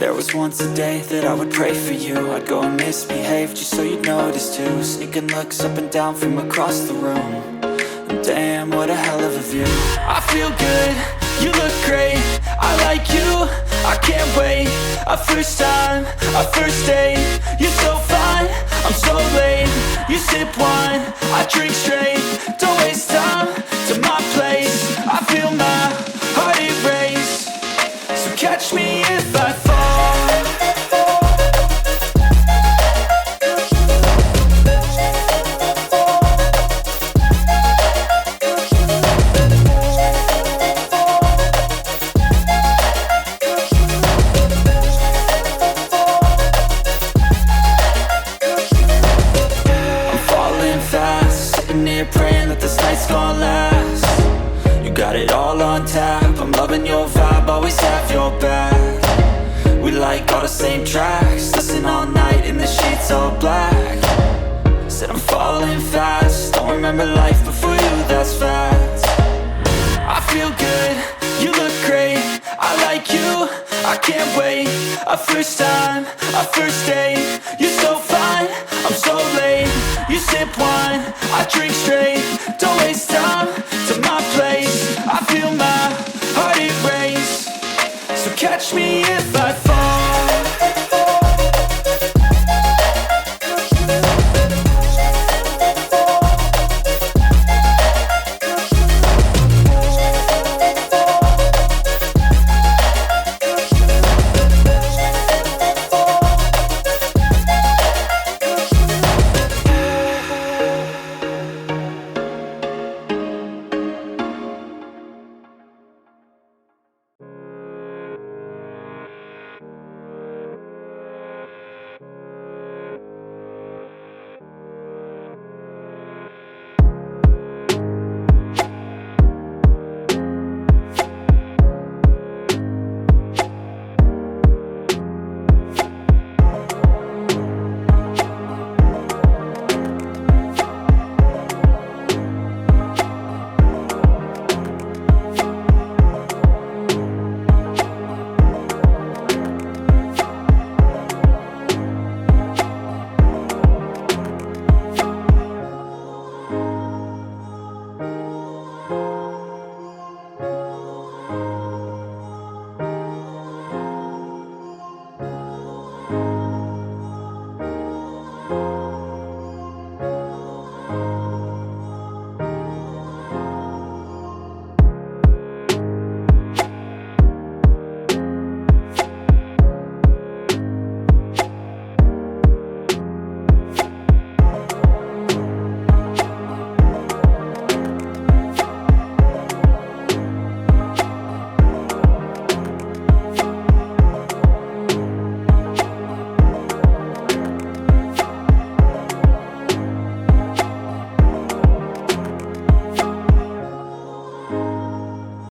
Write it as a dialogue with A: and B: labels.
A: There was once a day that I would pray for you. I'd go and misbehave just so you'd notice too. Sneaking looks up and down from across the room. And damn, what a hell of a view. I feel good, you look great, I like you, I can't wait. A first time, a first date. You're so fine, I'm so late. You sip wine, I drink straight. Don't waste time to my place. I feel my heart erase. So catch me if I fall. Praying that this night's gonna last. You got it all on tap, I'm loving your vibe, always have your back. We like all the same tracks, listen all night in the sheets all black. Said I'm falling fast, don't remember life before you, that's fact. I feel good, you look great, I like you, I can't wait. A first time, a first date. You're so fine, I'm so late. You sip wine, I drink straight. Don't waste time to my place. I feel my heart erase. So catch me if I fall.